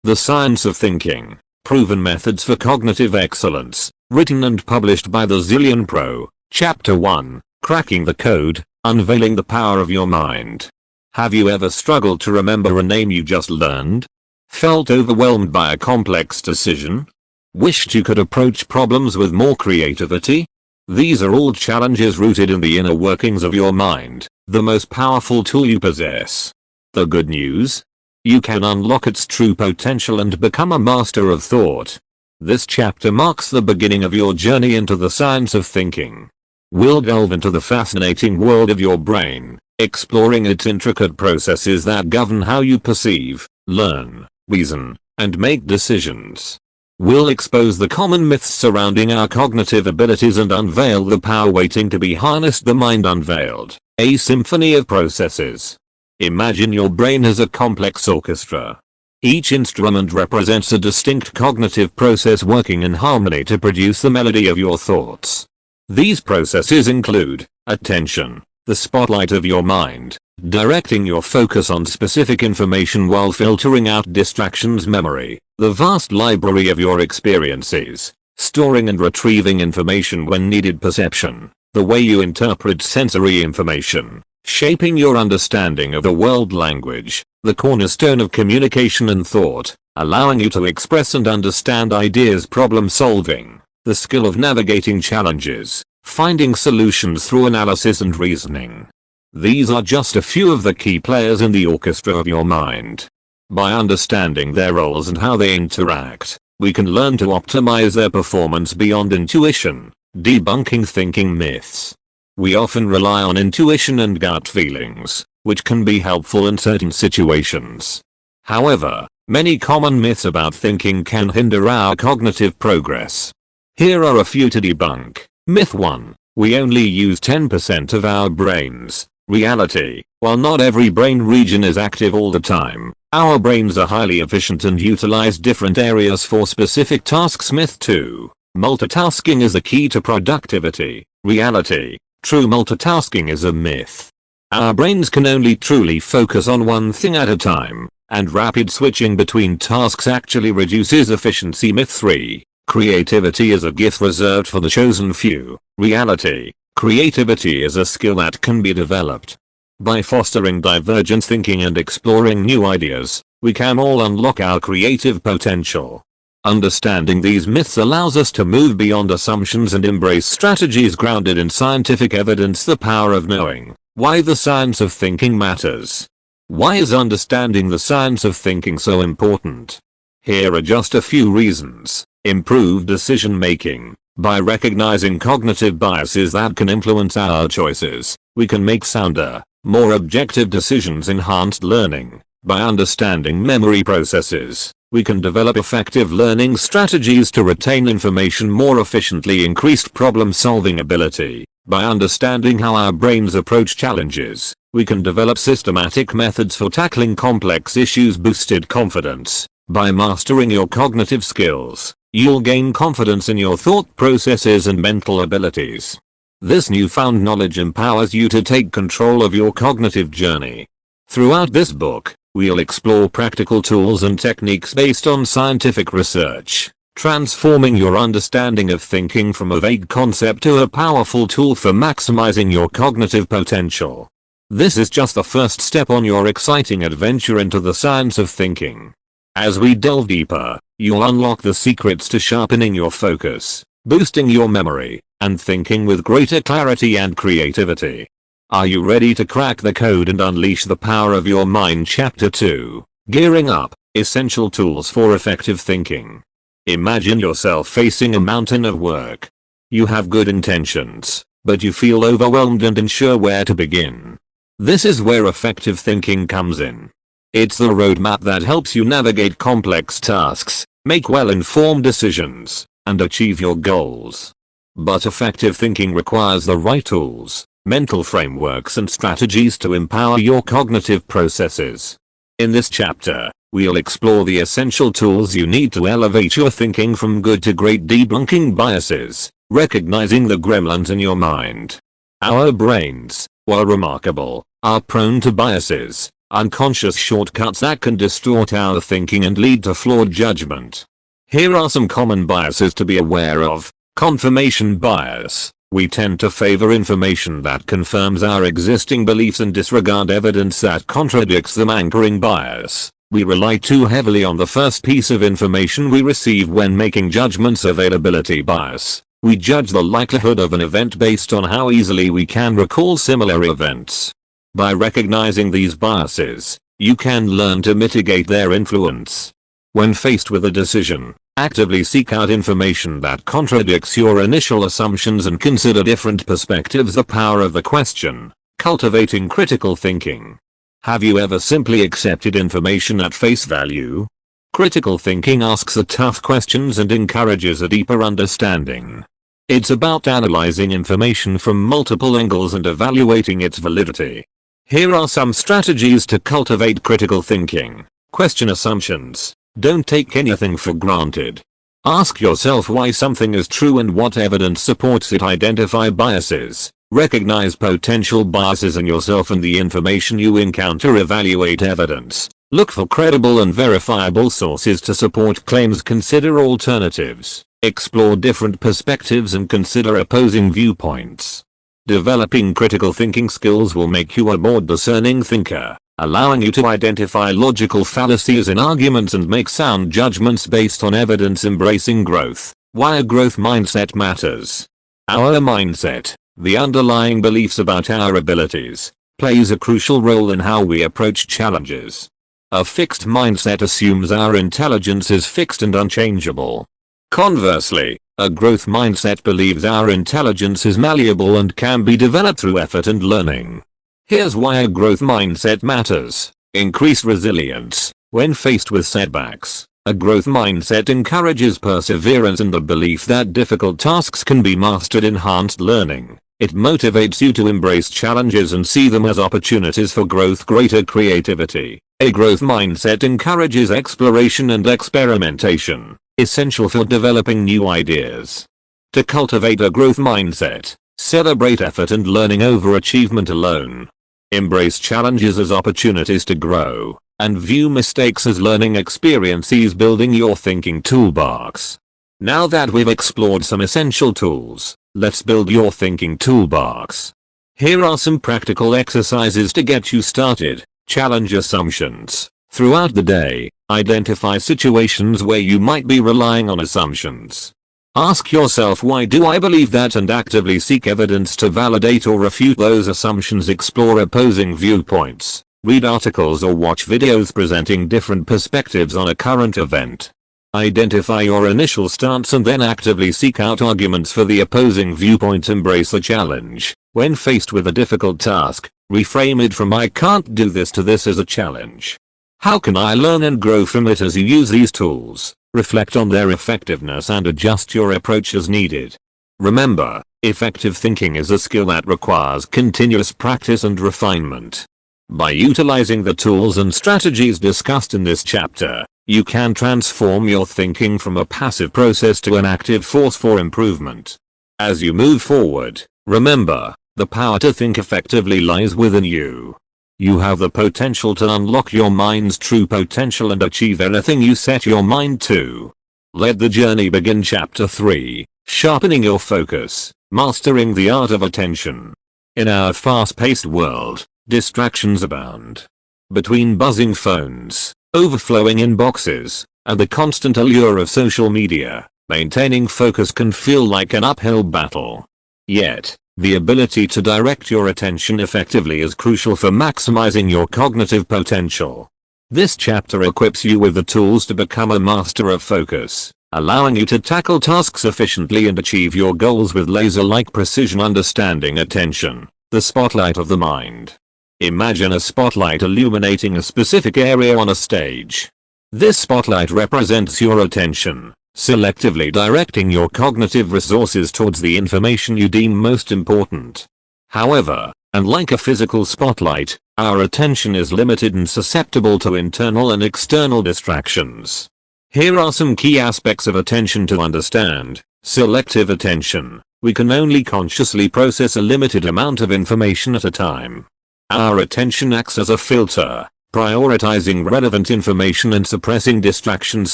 The Science of Thinking, Proven Methods for Cognitive Excellence, written and published by the Zillionpro, Chapter 1, Cracking the Code, Unveiling the Power of Your Mind. Have you ever struggled to remember a name you just learned? Felt overwhelmed by a complex decision? Wished you could approach problems with more creativity? These are all challenges rooted in the inner workings of your mind, the most powerful tool you possess. The good news? You can unlock its true potential and become a master of thought. This chapter marks the beginning of your journey into the science of thinking. We'll delve into the fascinating world of your brain, exploring its intricate processes that govern how you perceive, learn, reason, and make decisions. We'll expose the common myths surrounding our cognitive abilities and unveil the power waiting to be harnessed. The Mind Unveiled, a symphony of processes. Imagine your brain as a complex orchestra. Each instrument represents a distinct cognitive process working in harmony to produce the melody of your thoughts. These processes include attention, the spotlight of your mind, directing your focus on specific information while filtering out distractions. Memory, the vast library of your experiences, storing and retrieving information when needed. Perception, the way you interpret sensory information, shaping your understanding of the world. Language, the cornerstone of communication and thought, allowing you to express and understand ideas. Problem solving, the skill of navigating challenges, finding solutions through analysis and reasoning. These are just a few of the key players in the orchestra of your mind. By understanding their roles and how they interact, we can learn to optimize their performance beyond intuition. Debunking thinking myths. We often rely on intuition and gut feelings, which can be helpful in certain situations. However, many common myths about thinking can hinder our cognitive progress. Here are a few to debunk. Myth 1. We only use 10% of our brains. Reality. While not every brain region is active all the time, our brains are highly efficient and utilize different areas for specific tasks. Myth 2. Multitasking is the key to productivity. Reality. True multitasking is a myth. Our brains can only truly focus on one thing at a time, and rapid switching between tasks actually reduces efficiency. Myth 3. Creativity is a gift reserved for the chosen few. Reality. Creativity is a skill that can be developed. By fostering divergent thinking and exploring new ideas, we can all unlock our creative potential. Understanding these myths allows us to move beyond assumptions and embrace strategies grounded in scientific evidence. The power of knowing. Why the science of thinking matters. Why is understanding the science of thinking so important? Here are just a few reasons. Improve decision making. By recognizing cognitive biases that can influence our choices, we can make sounder, more objective decisions. Enhanced learning. By understanding memory processes, we can develop effective learning strategies to retain information more efficiently. Increased problem-solving ability. By understanding how our brains approach challenges, we can develop systematic methods for tackling complex issues. Boosted confidence. By mastering your cognitive skills, you'll gain confidence in your thought processes and mental abilities. This newfound knowledge empowers you to take control of your cognitive journey. Throughout this book, we'll explore practical tools and techniques based on scientific research, transforming your understanding of thinking from a vague concept to a powerful tool for maximizing your cognitive potential. This is just the first step on your exciting adventure into the science of thinking. As we delve deeper, you'll unlock the secrets to sharpening your focus, boosting your memory, and thinking with greater clarity and creativity. Are you ready to crack the code and unleash the power of your mind? Chapter 2. Gearing Up, Essential Tools for Effective Thinking. Imagine yourself facing a mountain of work. You have good intentions, but you feel overwhelmed and unsure where to begin. This is where effective thinking comes in. It's the roadmap that helps you navigate complex tasks, make well-informed decisions, and achieve your goals. But effective thinking requires the right tools, mental frameworks and strategies to empower your cognitive processes. In this chapter, we'll explore the essential tools you need to elevate your thinking from good to great. Debunking biases, recognizing the gremlins in your mind. Our brains, while remarkable, are prone to biases, unconscious shortcuts that can distort our thinking and lead to flawed judgment. Here are some common biases to be aware of. Confirmation bias. We tend to favor information that confirms our existing beliefs and disregard evidence that contradicts them. Anchoring bias. We rely too heavily on the first piece of information we receive when making judgments. Availability bias. We judge the likelihood of an event based on how easily we can recall similar events. By recognizing these biases, you can learn to mitigate their influence. When faced with a decision, actively seek out information that contradicts your initial assumptions and consider different perspectives. The power of the question. Cultivating critical thinking. Have you ever simply accepted information at face value? Critical thinking asks the tough questions and encourages a deeper understanding. It's about analyzing information from multiple angles and evaluating its validity. Here are some strategies to cultivate critical thinking. Question assumptions. Don't take anything for granted. Ask yourself why something is true and what evidence supports it. Identify biases. Recognize potential biases in yourself and the information you encounter. Evaluate evidence. Look for credible and verifiable sources to support claims. Consider alternatives. Explore different perspectives and consider opposing viewpoints. Developing critical thinking skills will make you a more discerning thinker, allowing you to identify logical fallacies in arguments and make sound judgments based on evidence. Embracing growth. Why a growth mindset matters. Our mindset, the underlying beliefs about our abilities, plays a crucial role in how we approach challenges. A fixed mindset assumes our intelligence is fixed and unchangeable. Conversely, a growth mindset believes our intelligence is malleable and can be developed through effort and learning. Here's why a growth mindset matters. Increased resilience. When faced with setbacks, a growth mindset encourages perseverance and the belief that difficult tasks can be mastered. Enhanced learning. It motivates you to embrace challenges and see them as opportunities for growth. Greater creativity. A growth mindset encourages exploration and experimentation, essential for developing new ideas. To cultivate a growth mindset, celebrate effort and learning over achievement alone. Embrace challenges as opportunities to grow, and view mistakes as learning experiences. Building your thinking toolbox. Now that we've explored some essential tools, let's build your thinking toolbox. Here are some practical exercises to get you started. Challenge assumptions. Throughout the day, identify situations where you might be relying on assumptions. Ask yourself, why do I believe that, and actively seek evidence to validate or refute those assumptions. Explore opposing viewpoints. Read articles or watch videos presenting different perspectives on a current event. Identify your initial stance and then actively seek out arguments for the opposing viewpoint. Embrace the challenge. When faced with a difficult task, reframe it from "I can't do this" to "this is a challenge. How can I learn and grow from it?" As you use these tools, reflect on their effectiveness and adjust your approach as needed. Remember, effective thinking is a skill that requires continuous practice and refinement. By utilizing the tools and strategies discussed in this chapter, you can transform your thinking from a passive process to an active force for improvement. As you move forward, remember, the power to think effectively lies within you. You have the potential to unlock your mind's true potential and achieve anything you set your mind to. Let the journey begin. Chapter 3, Sharpening Your Focus, Mastering the Art of Attention. In our fast-paced world, distractions abound. Between buzzing phones, overflowing inboxes, and the constant allure of social media, maintaining focus can feel like an uphill battle. Yet, the ability to direct your attention effectively is crucial for maximizing your cognitive potential. This chapter equips you with the tools to become a master of focus, allowing you to tackle tasks efficiently and achieve your goals with laser-like precision. Understanding attention, the spotlight of the mind. Imagine a spotlight illuminating a specific area on a stage. This spotlight represents your attention, selectively directing your cognitive resources towards the information you deem most important. However, unlike a physical spotlight, our attention is limited and susceptible to internal and external distractions. Here are some key aspects of attention to understand. Selective attention. We can only consciously process a limited amount of information at a time. Our attention acts as a filter, Prioritizing relevant information and suppressing distractions.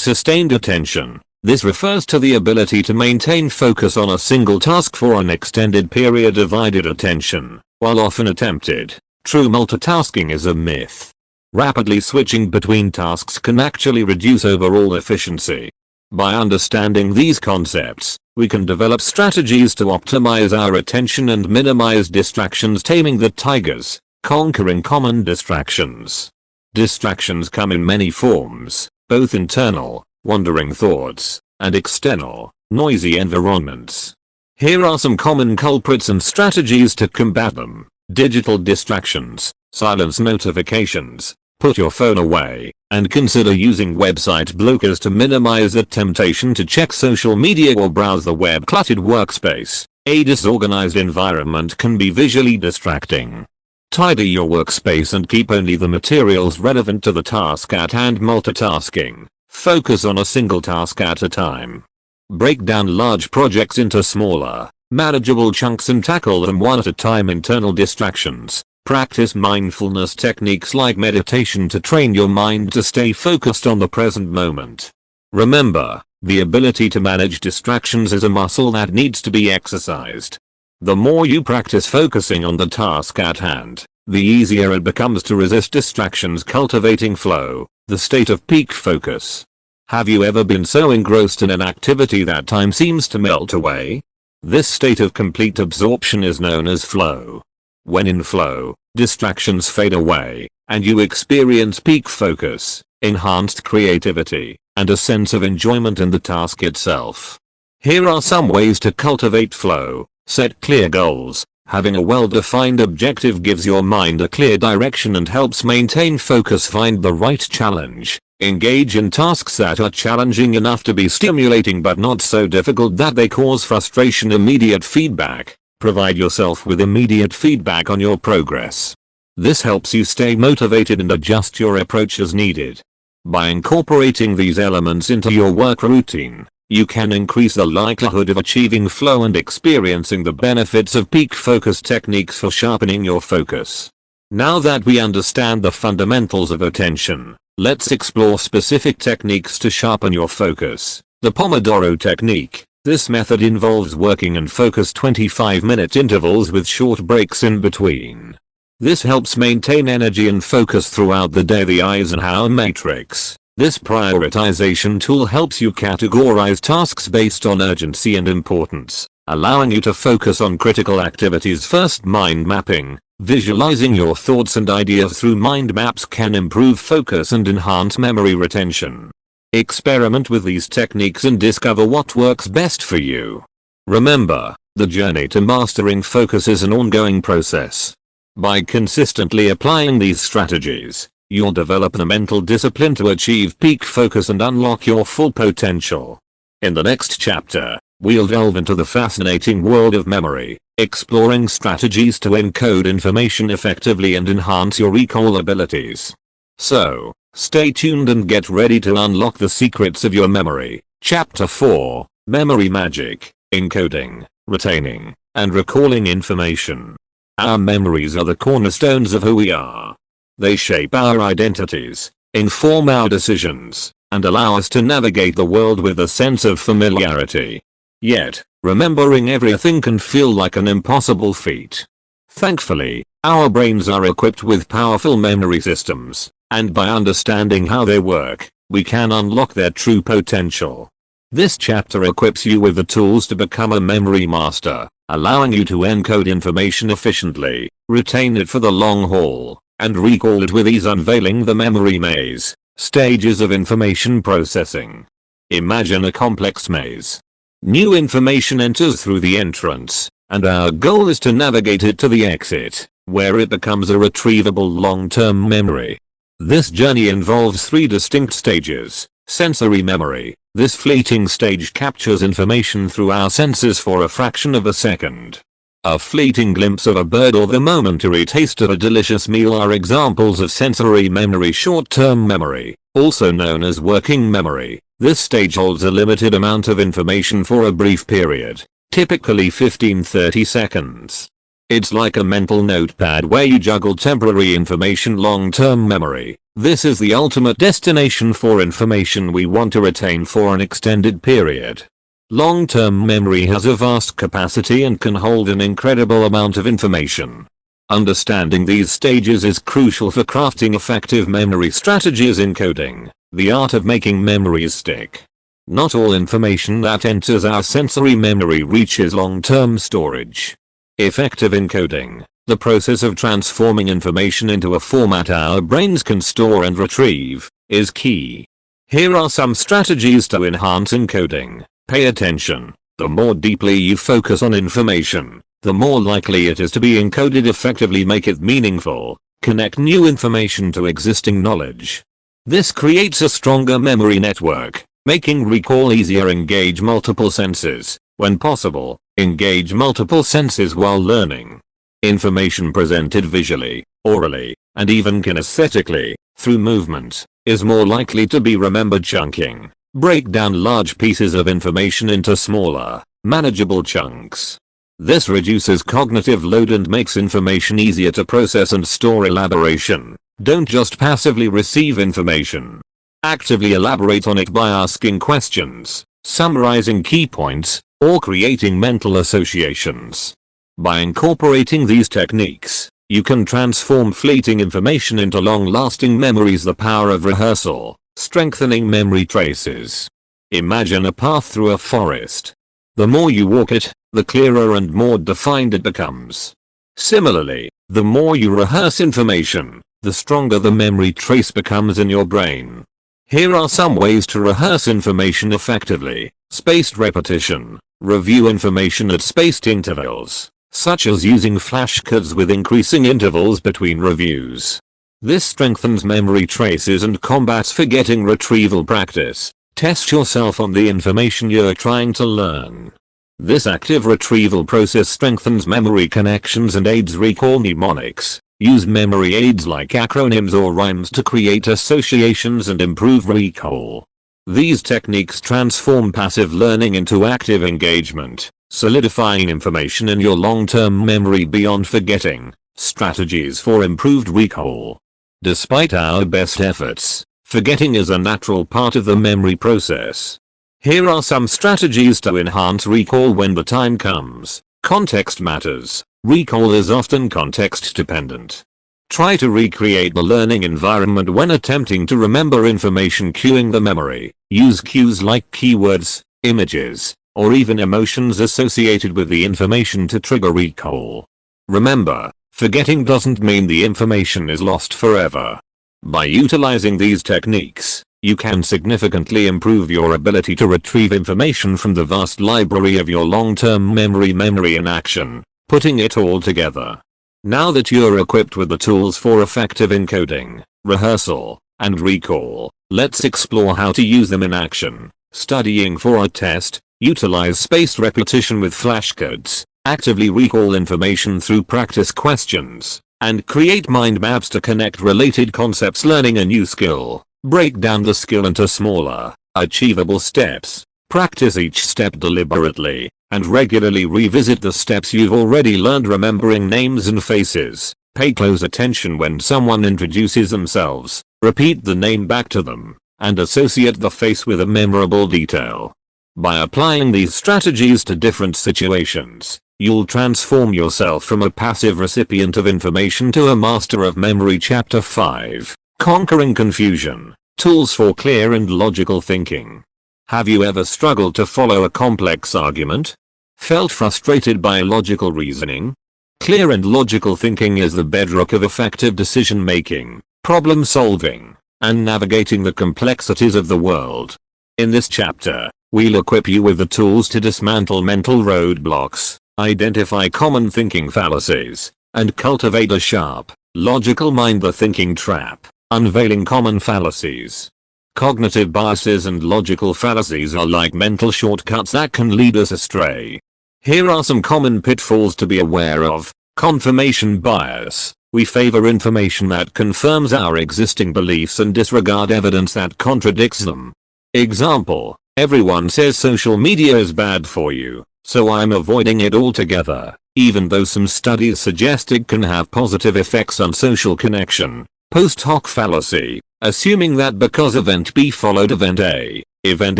Sustained attention. This refers to the ability to maintain focus on a single task for an extended period. Divided attention, while often attempted, true multitasking is a myth. Rapidly switching between tasks can actually reduce overall efficiency. By understanding these concepts, we can develop strategies to optimize our attention and minimize distractions. Taming the tigers, conquering common distractions. Distractions come in many forms, both internal, wandering thoughts, and external, noisy environments. Here are some common culprits and strategies to combat them. Digital distractions. Silence notifications, put your phone away, and consider using website blockers to minimize the temptation to check social media or browse the web. Cluttered workspace. A disorganized environment can be visually distracting. Tidy your workspace and keep only the materials relevant to the task at hand. Multitasking. Focus on a single task at a time. Break down large projects into smaller, manageable chunks and tackle them one at a time. Internal distractions. Practice mindfulness techniques like meditation to train your mind to stay focused on the present moment. Remember, the ability to manage distractions is a muscle that needs to be exercised. The more you practice focusing on the task at hand, the easier it becomes to resist distractions. Cultivating flow, the state of peak focus. Have you ever been so engrossed in an activity that time seems to melt away? This state of complete absorption is known as flow. When in flow, distractions fade away, and you experience peak focus, enhanced creativity, and a sense of enjoyment in the task itself. Here are some ways to cultivate flow. Set clear goals. Having a well-defined objective gives your mind a clear direction and helps maintain focus. Find the right challenge. Engage in tasks that are challenging enough to be stimulating but not so difficult that they cause frustration. Immediate feedback. Provide yourself with immediate feedback on your progress. This helps you stay motivated and adjust your approach as needed. By incorporating these elements into your work routine, you can increase the likelihood of achieving flow and experiencing the benefits of peak focus. Techniques for sharpening your focus. Now that we understand the fundamentals of attention, let's explore specific techniques to sharpen your focus. The Pomodoro technique. This method involves working and focus 25-minute intervals with short breaks in between. This helps maintain energy and focus throughout the day. The Eisenhower matrix. This prioritization tool helps you categorize tasks based on urgency and importance, allowing you to focus on critical activities first. Mind mapping. Visualizing your thoughts and ideas through mind maps can improve focus and enhance memory retention. Experiment with these techniques and discover what works best for you. Remember, the journey to mastering focus is an ongoing process. By consistently applying these strategies, you'll develop the mental discipline to achieve peak focus and unlock your full potential. In the next chapter, we'll delve into the fascinating world of memory, exploring strategies to encode information effectively and enhance your recall abilities. So, stay tuned and get ready to unlock the secrets of your memory. Chapter 4, Memory Magic, Encoding, Retaining, and Recalling Information. Our memories are the cornerstones of who we are. They shape our identities, inform our decisions, and allow us to navigate the world with a sense of familiarity. Yet, remembering everything can feel like an impossible feat. Thankfully, our brains are equipped with powerful memory systems, and by understanding how they work, we can unlock their true potential. This chapter equips you with the tools to become a memory master, allowing you to encode information efficiently, retain it for the long haul, and recall it with ease. Unveiling the memory maze. Stages of information processing. Imagine a complex maze. New information enters through the entrance, and our goal is to navigate it to the exit, where it becomes a retrievable long-term memory. This journey involves 3 distinct stages. Sensory memory. This fleeting stage captures information through our senses for a fraction of a second. A fleeting glimpse of a bird or the momentary taste of a delicious meal are examples of sensory memory. Short-term memory, also known as working memory. This stage holds a limited amount of information for a brief period, typically 15-30 seconds. It's like a mental notepad where you juggle temporary information. Long-term memory. This is the ultimate destination for information we want to retain for an extended period. Long-term memory has a vast capacity and can hold an incredible amount of information. Understanding these stages is crucial for crafting effective memory strategies in coding, the art of making memories stick. Not all information that enters our sensory memory reaches long-term storage. Effective encoding, the process of transforming information into a format our brains can store and retrieve, is key. Here are some strategies to enhance encoding. Pay attention. The more deeply you focus on information, the more likely it is to be encoded effectively. Make it meaningful. Connect new information to existing knowledge. This creates a stronger memory network, making recall easier. Engage multiple senses. When possible, engage multiple senses while learning. Information presented visually, orally, and even kinesthetically, through movement, is more likely to be remembered. Chunking. Break down large pieces of information into smaller, manageable chunks. This reduces cognitive load and makes information easier to process and store. Elaboration. Don't just passively receive information. Actively elaborate on it by asking questions, summarizing key points, or creating mental associations. By incorporating these techniques, you can transform fleeting information into long-lasting memories. The power of rehearsal, strengthening memory traces. Imagine a path through a forest. The more you walk it, the clearer and more defined it becomes. Similarly, the more you rehearse information, the stronger the memory trace becomes in your brain. Here are some ways to rehearse information effectively. Spaced repetition. Review information at spaced intervals, such as using flashcards with increasing intervals between reviews. This strengthens memory traces and combats forgetting. Retrieval practice. Test yourself on the information you're trying to learn. This active retrieval process strengthens memory connections and aids recall. Mnemonics. Use memory aids like acronyms or rhymes to create associations and improve recall. These techniques transform passive learning into active engagement, solidifying information in your long-term memory beyond forgetting. Strategies for improved recall. Despite our best efforts, forgetting is a natural part of the memory process. Here are some strategies to enhance recall when the time comes. Context matters. Recall is often context dependent. Try to recreate the learning environment when attempting to remember information. Cueing the memory. Use cues like keywords, images, or even emotions associated with the information to trigger recall. Remember, forgetting doesn't mean the information is lost forever. By utilizing these techniques, you can significantly improve your ability to retrieve information from the vast library of your long-term memory. Memory in action. Putting it all together. Now that you're equipped with the tools for effective encoding, rehearsal, and recall, let's explore how to use them in action. Studying for a test. Utilize spaced repetition with flashcards. Actively recall information through practice questions, and create mind maps to connect related concepts. Learning a new skill. Break down the skill into smaller, achievable steps. Practice each step deliberately, and regularly revisit the steps you've already learned. Remembering names and faces. Pay close attention when someone introduces themselves. Repeat the name back to them, and associate the face with a memorable detail. By applying these strategies to different situations, you'll transform yourself from a passive recipient of information to a master of memory. Chapter 5. Conquering confusion. Tools for clear and logical thinking. Have you ever struggled to follow a complex argument? Felt frustrated by illogical reasoning? Clear and logical thinking is the bedrock of effective decision making, problem solving, and navigating the complexities of the world. In this chapter, we'll equip you with the tools to dismantle mental roadblocks, identify common thinking fallacies, and cultivate a sharp, logical mind. The thinking trap. Unveiling common fallacies. Cognitive biases and logical fallacies are like mental shortcuts that can lead us astray. Here are some common pitfalls to be aware of. Confirmation bias. We favor information that confirms our existing beliefs and disregard evidence that contradicts them. Example: everyone says social media is bad for you, so I'm avoiding it altogether, even though some studies suggest it can have positive effects on social connection. Post hoc fallacy, assuming that because event B followed event A, event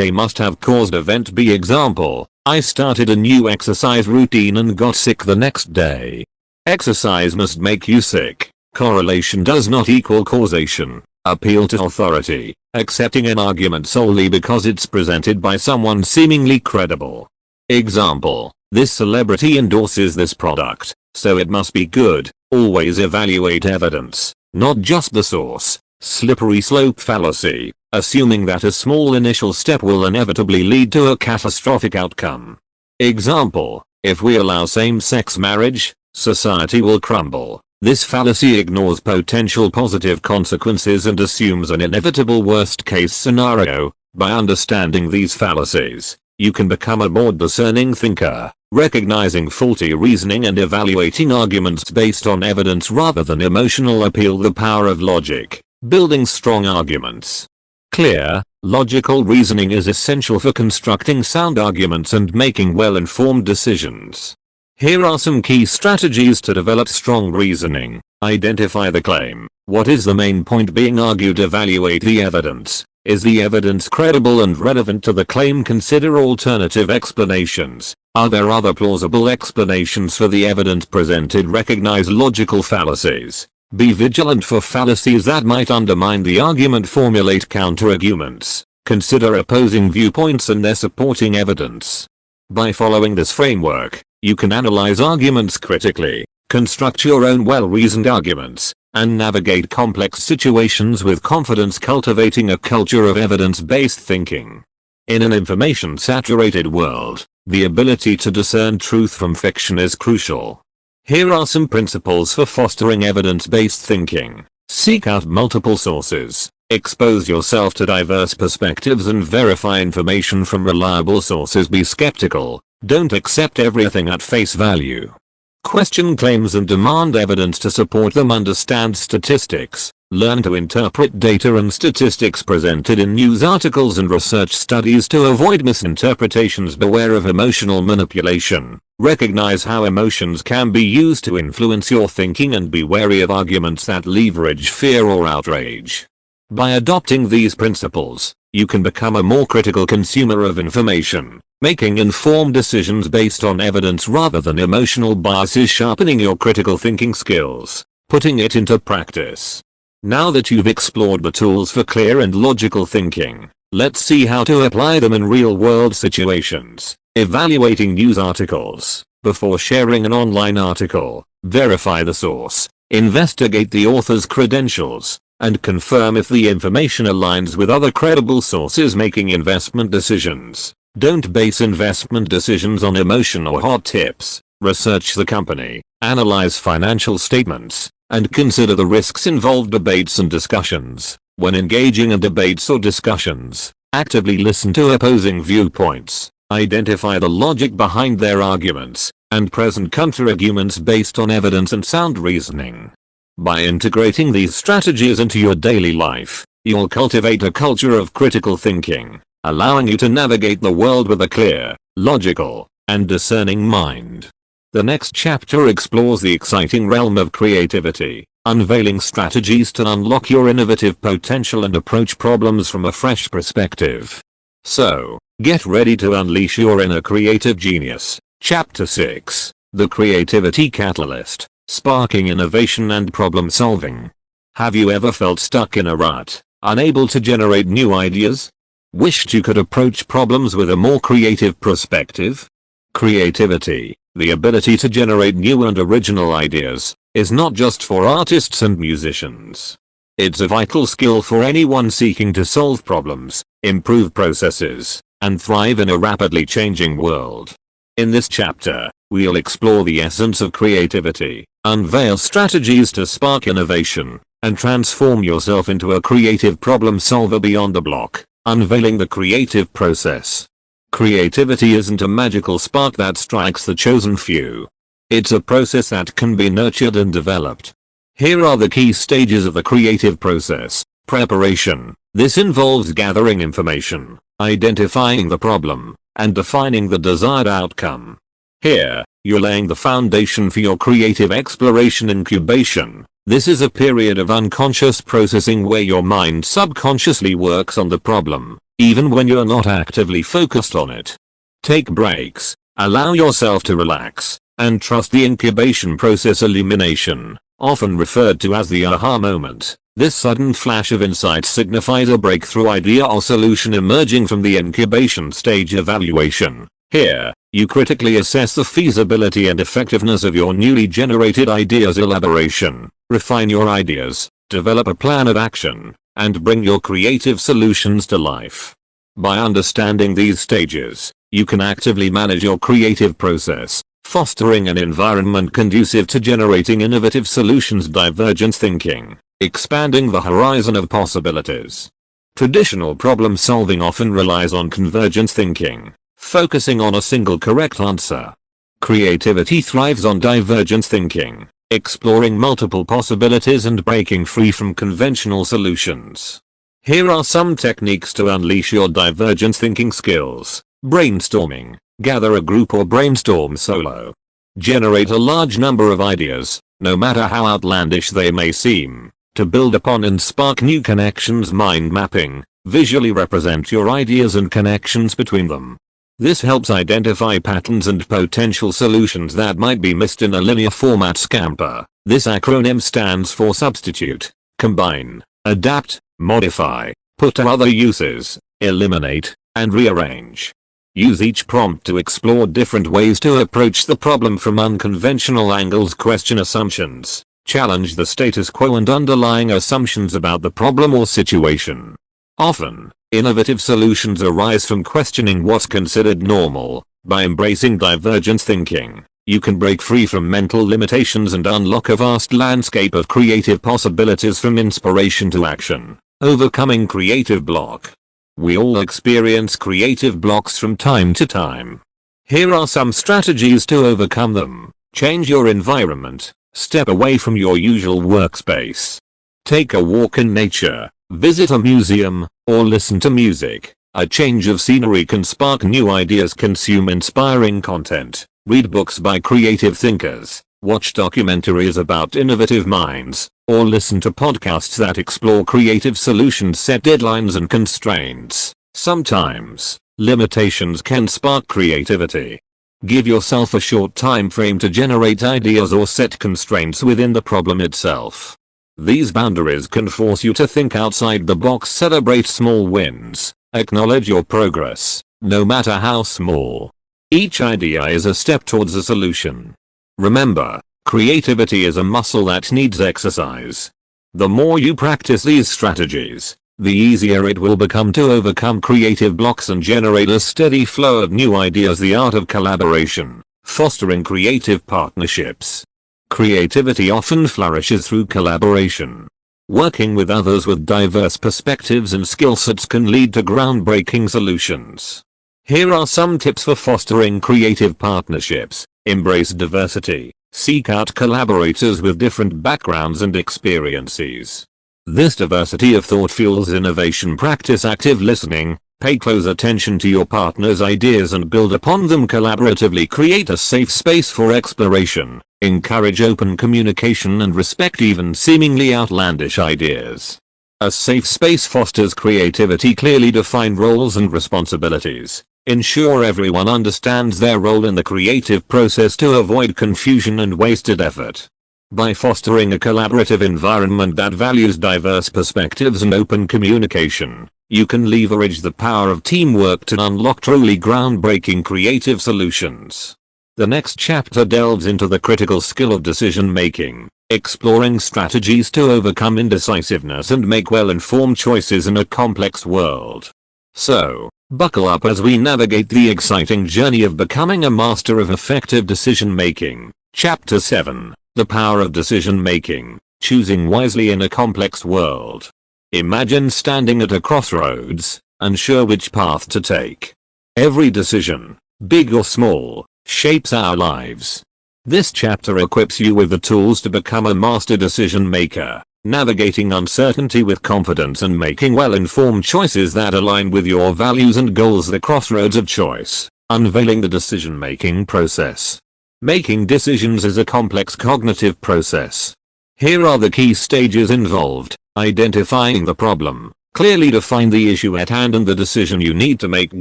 A must have caused event B. Example, I started a new exercise routine and got sick the next day. Exercise must make you sick. Correlation does not equal causation. Appeal to authority, accepting an argument solely because it's presented by someone seemingly credible. Example, this celebrity endorses this product, so it must be good. Always evaluate evidence, not just the source. Slippery slope fallacy, assuming that a small initial step will inevitably lead to a catastrophic outcome. Example, if we allow same-sex marriage, society will crumble. This fallacy ignores potential positive consequences and assumes an inevitable worst-case scenario. By understanding these fallacies, you can become a more discerning thinker, recognizing faulty reasoning and evaluating arguments based on evidence rather than emotional appeal. The power of logic. Building strong arguments. Clear, logical reasoning is essential for constructing sound arguments and making well-informed decisions. Here are some key strategies to develop strong reasoning. Identify the claim. What is the main point being argued? Evaluate the evidence. Is the evidence credible and relevant to the claim? Consider alternative explanations. Are there other plausible explanations for the evidence presented? Recognize logical fallacies. Be vigilant for fallacies that might undermine the argument. Formulate counter-arguments. Consider opposing viewpoints and their supporting evidence. By following this framework, you can analyze arguments critically, construct your own well-reasoned arguments, and navigate complex situations with confidence, cultivating a culture of evidence-based thinking. In an information-saturated world, the ability to discern truth from fiction is crucial. Here are some principles for fostering evidence-based thinking. Seek out multiple sources. Expose yourself to diverse perspectives and verify information from reliable sources. Be skeptical. Don't accept everything at face value. Question claims and demand evidence to support them. Understand statistics. Learn to interpret data and statistics presented in news articles and research studies to avoid misinterpretations. Beware of emotional manipulation. Recognize how emotions can be used to influence your thinking and be wary of arguments that leverage fear or outrage. By adopting these principles, you can become a more critical consumer of information, making informed decisions based on evidence rather than emotional biases. Sharpening your critical thinking skills, putting it into practice. Now that you've explored the tools for clear and logical thinking, let's see how to apply them in real-world situations. Evaluating news articles. Before sharing an online article, verify the source, investigate the author's credentials, and confirm if the information aligns with other credible sources. Making investment decisions. Don't base investment decisions on emotion or hot tips. Research the company, analyze financial statements, and consider the risks involved. Debates and discussions. When engaging in debates or discussions, actively listen to opposing viewpoints, identify the logic behind their arguments, and present counter-arguments based on evidence and sound reasoning. By integrating these strategies into your daily life, you'll cultivate a culture of critical thinking, allowing you to navigate the world with a clear, logical, and discerning mind. The next chapter explores the exciting realm of creativity, unveiling strategies to unlock your innovative potential and approach problems from a fresh perspective. So, get ready to unleash your inner creative genius. Chapter 6, The Creativity Catalyst, Sparking Innovation and Problem Solving. Have you ever felt stuck in a rut, unable to generate new ideas? Wished you could approach problems with a more creative perspective? Creativity, the ability to generate new and original ideas, is not just for artists and musicians. It's a vital skill for anyone seeking to solve problems, improve processes, and thrive in a rapidly changing world. In this chapter, we'll explore the essence of creativity, unveil strategies to spark innovation, and transform yourself into a creative problem solver beyond the block. Unveiling the creative process. Creativity isn't a magical spark that strikes the chosen few. It's a process that can be nurtured and developed. Here are the key stages of the creative process. Preparation. This involves gathering information, identifying the problem, and defining the desired outcome. Here, you're laying the foundation for your creative exploration. Incubation. This is a period of unconscious processing where your mind subconsciously works on the problem, even when you're not actively focused on it. Take breaks, allow yourself to relax, and trust the incubation process. Illumination, often referred to as the aha moment. This sudden flash of insight signifies a breakthrough idea or solution emerging from the incubation stage. Evaluation. Here, you critically assess the feasibility and effectiveness of your newly generated ideas. Elaboration. Refine your ideas, develop a plan of action, and bring your creative solutions to life. By understanding these stages, you can actively manage your creative process, fostering an environment conducive to generating innovative solutions. Divergent thinking. Expanding the horizon of possibilities. Traditional problem solving often relies on convergent thinking, focusing on a single correct answer. Creativity thrives on divergent thinking, exploring multiple possibilities and breaking free from conventional solutions. Here are some techniques to unleash your divergent thinking skills. Brainstorming. Gather a group or brainstorm solo. Generate a large number of ideas, no matter how outlandish they may seem, to build upon and spark new connections. Mind mapping. Visually represent your ideas and connections between them. This helps identify patterns and potential solutions that might be missed in a linear format. SCAMPER. This acronym stands for substitute, combine, adapt, modify, put to other uses, eliminate, and rearrange. Use each prompt to explore different ways to approach the problem from unconventional angles. Question assumptions. Challenge the status quo and underlying assumptions about the problem or situation. Often, innovative solutions arise from questioning what's considered normal. By embracing divergent thinking, you can break free from mental limitations and unlock a vast landscape of creative possibilities. From inspiration to action. Overcoming creative block. We all experience creative blocks from time to time. Here are some strategies to overcome them. Change your environment. Step away from your usual workspace. Take a walk in nature, visit a museum, or listen to music. A change of scenery can spark new ideas. Consume inspiring content. Read books by creative thinkers, watch documentaries about innovative minds, or listen to podcasts that explore creative solutions. Set deadlines and constraints. Sometimes, limitations can spark creativity. Give yourself a short time frame to generate ideas or set constraints within the problem itself. These boundaries can force you to think outside the box. Celebrate small wins. Acknowledge your progress, no matter how small. Each idea is a step towards a solution. Remember, creativity is a muscle that needs exercise. The more you practice these strategies, the easier it will become to overcome creative blocks and generate a steady flow of new ideas. The art of collaboration. Fostering creative partnerships. Creativity often flourishes through collaboration. Working with others with diverse perspectives and skill sets can lead to groundbreaking solutions. Here are some tips for fostering creative partnerships. Embrace diversity. Seek out collaborators with different backgrounds and experiences. This diversity of thought fuels innovation. Practice active listening. Pay close attention to your partner's ideas and build upon them collaboratively. Create a safe space for exploration. Encourage open communication and respect even seemingly outlandish ideas. A safe space fosters creativity. Clearly define roles and responsibilities. Ensure everyone understands their role in the creative process to avoid confusion and wasted effort. By fostering a collaborative environment that values diverse perspectives and open communication, you can leverage the power of teamwork to unlock truly groundbreaking creative solutions. The next chapter delves into the critical skill of decision making, exploring strategies to overcome indecisiveness and make well-informed choices in a complex world. So, buckle up as we navigate the exciting journey of becoming a master of effective decision making. Chapter 7. The power of decision making, choosing wisely in a complex world. Imagine standing at a crossroads, unsure which path to take. Every decision, big or small, shapes our lives. This chapter equips you with the tools to become a master decision maker, navigating uncertainty with confidence and making well-informed choices that align with your values and goals. The crossroads of choice, unveiling the decision-making process. Making decisions is a complex cognitive process. Here are the key stages involved: identifying the problem, clearly define the issue at hand and the decision you need to make,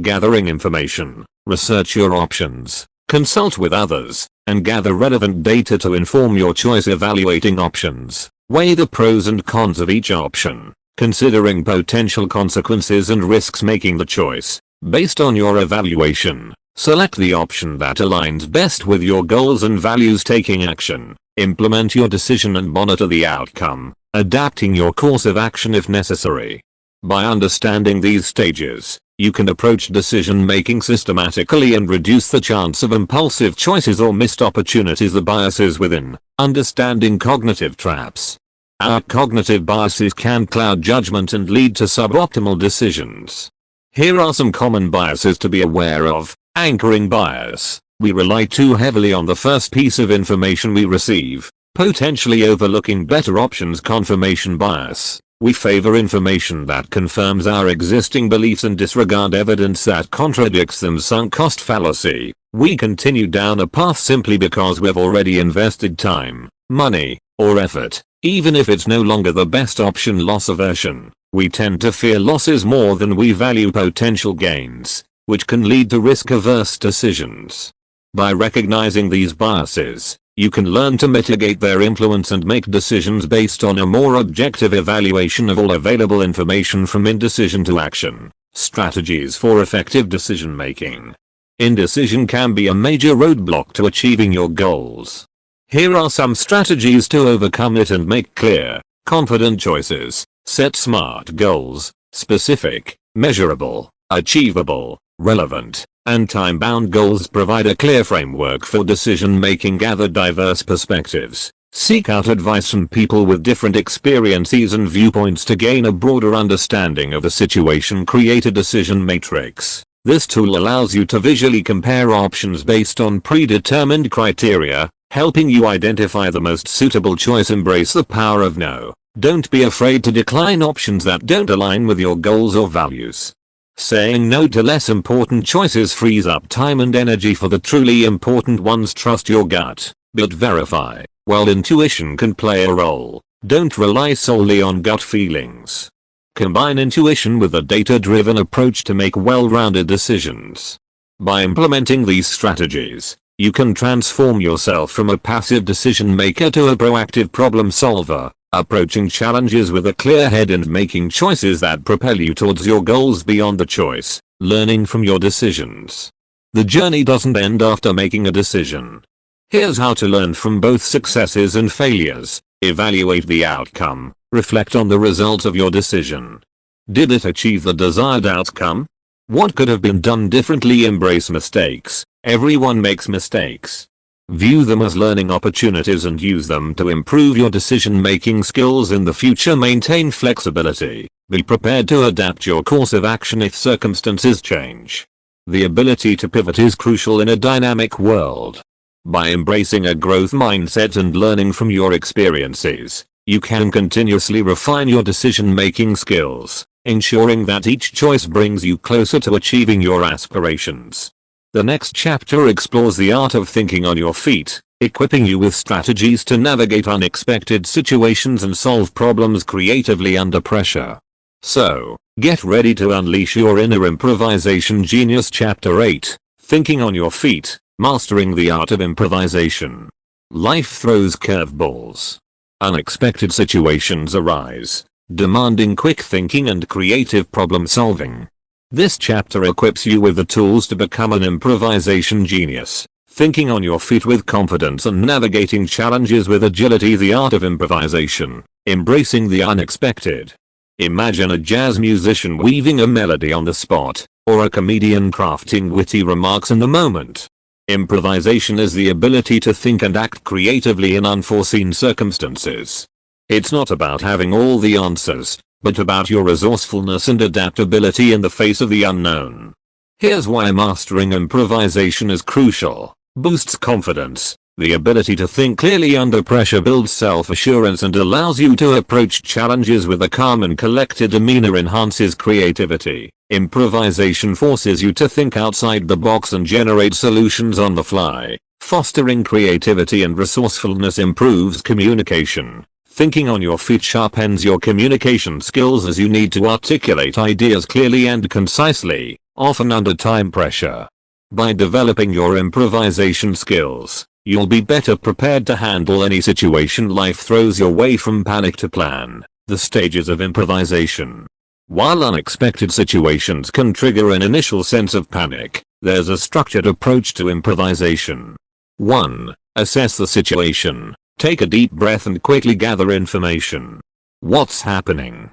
gathering information, research your options, consult with others, and gather relevant data to inform your choice, evaluating options, weigh the pros and cons of each option, considering potential consequences and risks, making the choice. Based on your evaluation, select the option that aligns best with your goals and values, taking action. Implement your decision and monitor the outcome, adapting your course of action if necessary. By understanding these stages, you can approach decision making systematically and reduce the chance of impulsive choices or missed opportunities. The biases within. Understanding cognitive traps. Our cognitive biases can cloud judgment and lead to suboptimal decisions. Here are some common biases to be aware of. Anchoring bias. We rely too heavily on the first piece of information we receive, potentially overlooking better options. Confirmation bias. We favor information that confirms our existing beliefs and disregard evidence that contradicts them. Sunk cost fallacy. We continue down a path simply because we've already invested time, money, or effort, even if it's no longer the best option. Loss aversion. We tend to fear losses more than we value potential gains, which can lead to risk-averse decisions. By recognizing these biases, you can learn to mitigate their influence and make decisions based on a more objective evaluation of all available information. From indecision to action. Strategies for effective decision making. Indecision can be a major roadblock to achieving your goals. Here are some strategies to overcome it and make clear, confident choices. Set SMART goals: specific, measurable, achievable, relevant, and time-bound goals. Provide a clear framework for decision-making. Gather diverse perspectives. Seek out advice from people with different experiences and viewpoints to gain a broader understanding of the situation. Create a decision matrix. This tool allows you to visually compare options based on predetermined criteria, helping you identify the most suitable choice. Embrace the power of no. Don't be afraid to decline options that don't align with your goals or values. Saying no to less important choices frees up time and energy for the truly important ones. Trust your gut, but verify. While intuition can play a role, don't rely solely on gut feelings. Combine intuition with a data-driven approach to make well-rounded decisions. By implementing these strategies, you can transform yourself from a passive decision maker to a proactive problem solver, approaching challenges with a clear head and making choices that propel you towards your goals. Beyond the choice, learning from your decisions. The journey doesn't end after making a decision. Here's how to learn from both successes and failures. Evaluate the outcome. Reflect on the result of your decision. Did it achieve the desired outcome? What could have been done differently? Embrace mistakes. Everyone makes mistakes. View them as learning opportunities and use them to improve your decision-making skills in the future. Maintain flexibility. Be prepared to adapt your course of action if circumstances change. The ability to pivot is crucial in a dynamic world. By embracing a growth mindset and learning from your experiences, you can continuously refine your decision-making skills, ensuring that each choice brings you closer to achieving your aspirations. The next chapter explores the art of thinking on your feet, equipping you with strategies to navigate unexpected situations and solve problems creatively under pressure. So, get ready to unleash your inner improvisation genius. Chapter 8, Thinking on Your Feet, Mastering the Art of Improvisation. Life throws curveballs. Unexpected situations arise, demanding quick thinking and creative problem solving. This chapter equips you with the tools to become an improvisation genius, thinking on your feet with confidence and navigating challenges with agility. The art of improvisation, embracing the unexpected. Imagine a jazz musician weaving a melody on the spot, or a comedian crafting witty remarks in the moment. Improvisation is the ability to think and act creatively in unforeseen circumstances. It's not about having all the answers, but about your resourcefulness and adaptability in the face of the unknown. Here's why mastering improvisation is crucial. Boosts confidence. The ability to think clearly under pressure builds self-assurance and allows you to approach challenges with a calm and collected demeanor. Enhances creativity. Improvisation forces you to think outside the box and generate solutions on the fly. Fostering creativity and resourcefulness. Improves communication. Thinking on your feet sharpens your communication skills as you need to articulate ideas clearly and concisely, often under time pressure. By developing your improvisation skills, you'll be better prepared to handle any situation life throws your way, from panic to plan. The stages of improvisation. While unexpected situations can trigger an initial sense of panic, there's a structured approach to improvisation. 1. Assess the situation. Take a deep breath and quickly gather information. What's happening?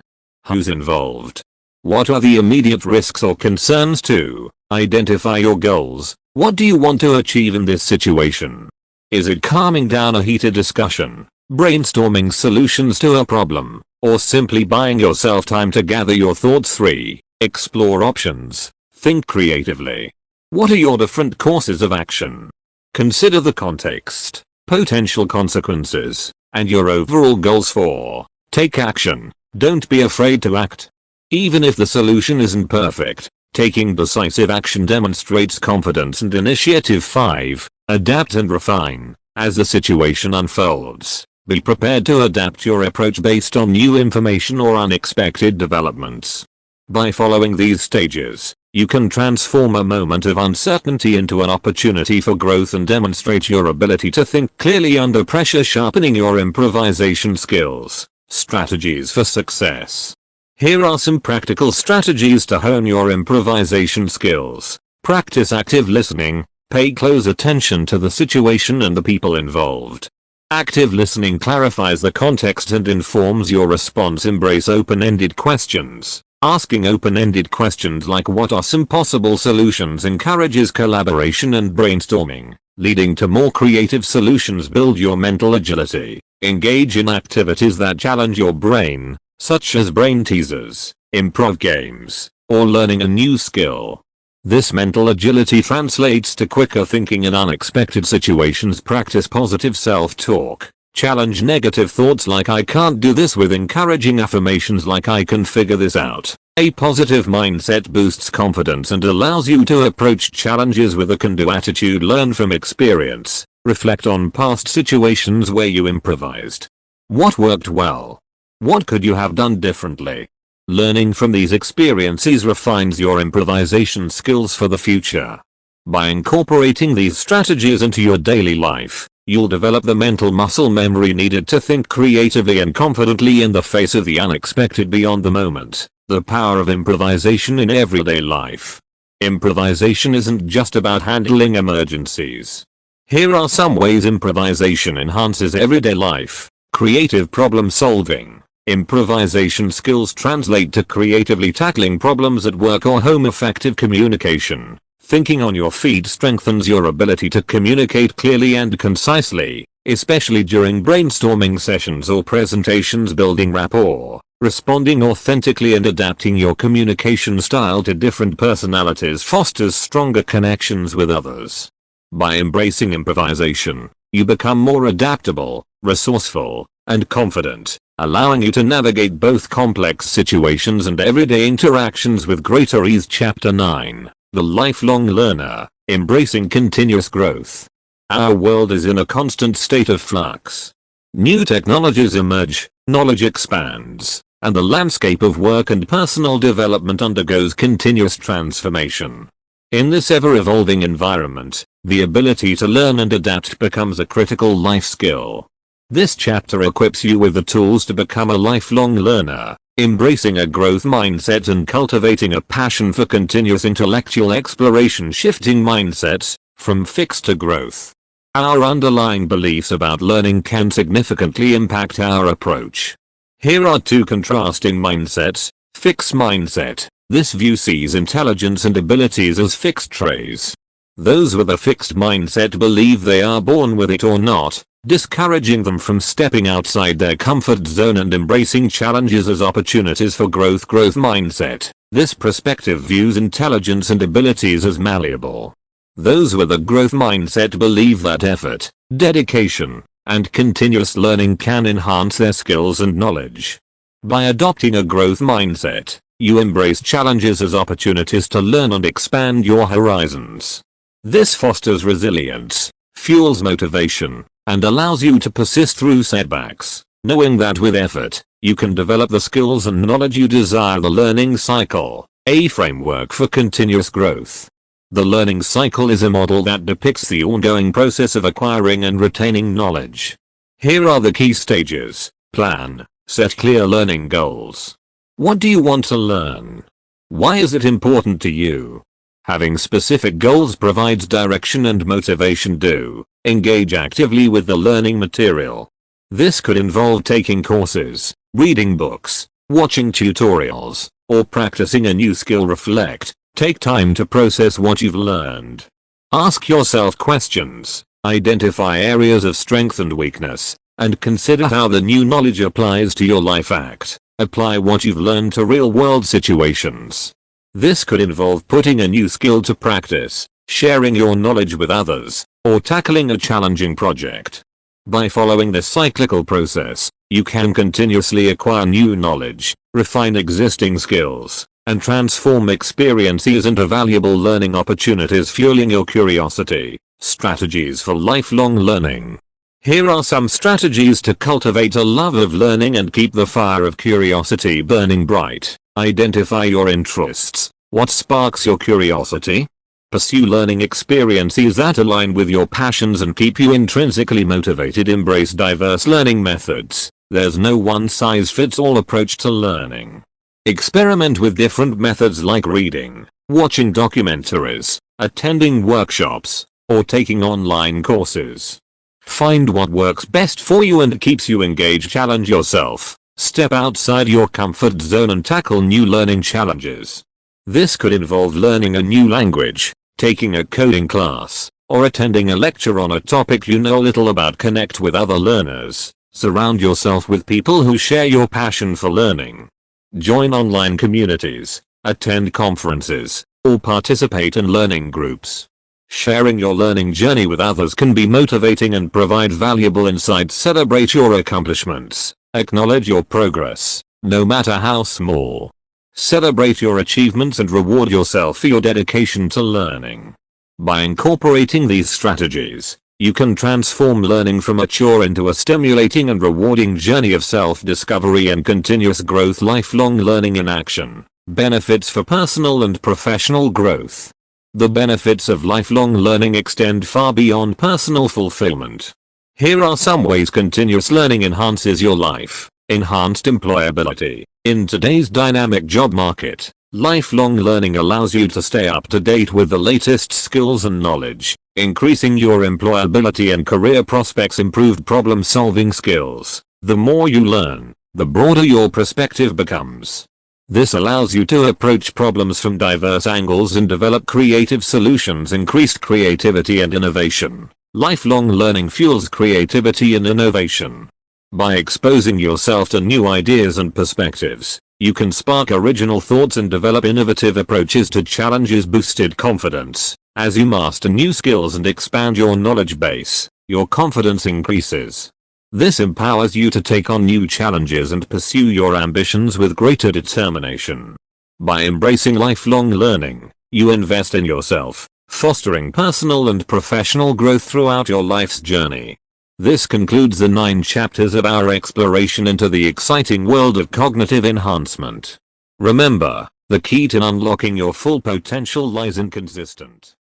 Who's involved? What are the immediate risks or concerns? 2. Identify your goals. What do you want to achieve in this situation? Is it calming down a heated discussion, brainstorming solutions to a problem, or simply buying yourself time to gather your thoughts? 3. Explore options. Think creatively. What are your different courses of action? Consider the context, potential consequences, and your overall goals. 4. Take action. Don't be afraid to act. Even if the solution isn't perfect, taking decisive action demonstrates confidence and initiative. 5. Adapt and refine. As the situation unfolds, be prepared to adapt your approach based on new information or unexpected developments. By following these stages, you can transform a moment of uncertainty into an opportunity for growth and demonstrate your ability to think clearly under pressure, sharpening your improvisation skills. Strategies for success. Here are some practical strategies to hone your improvisation skills. Practice active listening. Pay close attention to the situation and the people involved. Active listening clarifies the context and informs your response. Embrace open-ended questions. Asking open-ended questions like "what are some possible solutions?" encourages collaboration and brainstorming, leading to more creative solutions. Build your mental agility. Engage in activities that challenge your brain, such as brain teasers, improv games, or learning a new skill. This mental agility translates to quicker thinking in unexpected situations. Practice positive self-talk. Challenge negative thoughts like "I can't do this" with encouraging affirmations like "I can figure this out." A positive mindset boosts confidence and allows you to approach challenges with a can-do attitude. Learn from experience. Reflect on past situations where you improvised. What worked well? What could you have done differently? Learning from these experiences refines your improvisation skills for the future. By incorporating these strategies into your daily life, you'll develop the mental muscle memory needed to think creatively and confidently in the face of the unexpected. Beyond the moment. The power of improvisation in everyday life. Improvisation isn't just about handling emergencies. Here are some ways improvisation enhances everyday life. Creative problem solving. Improvisation skills translate to creatively tackling problems at work or home. Effective communication. Thinking on your feet strengthens your ability to communicate clearly and concisely, especially during brainstorming sessions or presentations. Building rapport. Responding authentically and adapting your communication style to different personalities fosters stronger connections with others. By embracing improvisation, you become more adaptable, resourceful, and confident, allowing you to navigate both complex situations and everyday interactions with greater ease. Chapter 9. The Lifelong Learner. Embracing continuous growth. Our world is in a constant state of flux. New technologies emerge, knowledge expands, and the landscape of work and personal development undergoes continuous transformation. In this ever-evolving environment, the ability to learn and adapt becomes a critical life skill. This chapter equips you with the tools to become a lifelong learner, embracing a growth mindset and cultivating a passion for continuous intellectual exploration. Shifting mindsets, from fixed to growth. Our underlying beliefs about learning can significantly impact our approach. Here are two contrasting mindsets. Fixed mindset. This view sees intelligence and abilities as fixed traits. Those with a fixed mindset believe they are born with it or not, discouraging them from stepping outside their comfort zone and embracing challenges as opportunities for growth. Growth mindset. This perspective views intelligence and abilities as malleable. Those with a growth mindset believe that effort, dedication, and continuous learning can enhance their skills and knowledge. By adopting a growth mindset, you embrace challenges as opportunities to learn and expand your horizons. This fosters resilience, fuels motivation, and allows you to persist through setbacks. Knowing that with effort, you can develop the skills and knowledge you desire. The learning cycle, a framework for continuous growth. The learning cycle is a model that depicts the ongoing process of acquiring and retaining knowledge. Here are the key stages. Plan. Set clear learning goals. What do you want to learn? Why is it important to you? Having specific goals provides direction and motivation. Do. Engage actively with the learning material. This could involve taking courses, reading books, watching tutorials, or practicing a new skill. Reflect. Take time to process what you've learned. Ask yourself questions, identify areas of strength and weakness, and consider how the new knowledge applies to your life. Act. Apply what you've learned to real-world situations. This could involve putting a new skill to practice, sharing your knowledge with others, or tackling a challenging project. By following this cyclical process, you can continuously acquire new knowledge, refine existing skills, and transform experiences into valuable learning opportunities. Fueling your curiosity. Strategies for lifelong learning. Here are some strategies to cultivate a love of learning and keep the fire of curiosity burning bright. Identify your interests. What sparks your curiosity? Pursue learning experiences that align with your passions and keep you intrinsically motivated. Embrace diverse learning methods. There's no one-size-fits-all approach to learning. Experiment with different methods like reading, watching documentaries, attending workshops, or taking online courses. Find what works best for you and keeps you engaged. Challenge yourself. Step outside your comfort zone and tackle new learning challenges. This could involve learning a new language, taking a coding class, or attending a lecture on a topic you know little about. Connect with other learners. Surround yourself with people who share your passion for learning. Join online communities, attend conferences, or participate in learning groups. Sharing your learning journey with others can be motivating and provide valuable insights. Celebrate your accomplishments. Acknowledge your progress, no matter how small. Celebrate your achievements and reward yourself for your dedication to learning. By incorporating these strategies, you can transform learning from a chore into a stimulating and rewarding journey of self-discovery and continuous growth. Lifelong learning in action. Benefits for personal and professional growth. The benefits of lifelong learning extend far beyond personal fulfillment. Here are some ways continuous learning enhances your life. Enhanced employability. In today's dynamic job market, lifelong learning allows you to stay up to date with the latest skills and knowledge, increasing your employability and career prospects. Improved problem-solving skills. The more you learn, the broader your perspective becomes. This allows you to approach problems from diverse angles and develop creative solutions. Increased creativity and innovation. Lifelong learning fuels creativity and innovation. By exposing yourself to new ideas and perspectives, you can spark original thoughts and develop innovative approaches to challenges. Boosted confidence. As you master new skills and expand your knowledge base, your confidence increases. This empowers you to take on new challenges and pursue your ambitions with greater determination. By embracing lifelong learning, you invest in yourself, fostering personal and professional growth throughout your life's journey. This concludes the 9 chapters of our exploration into the exciting world of cognitive enhancement. Remember, the key to unlocking your full potential lies in consistent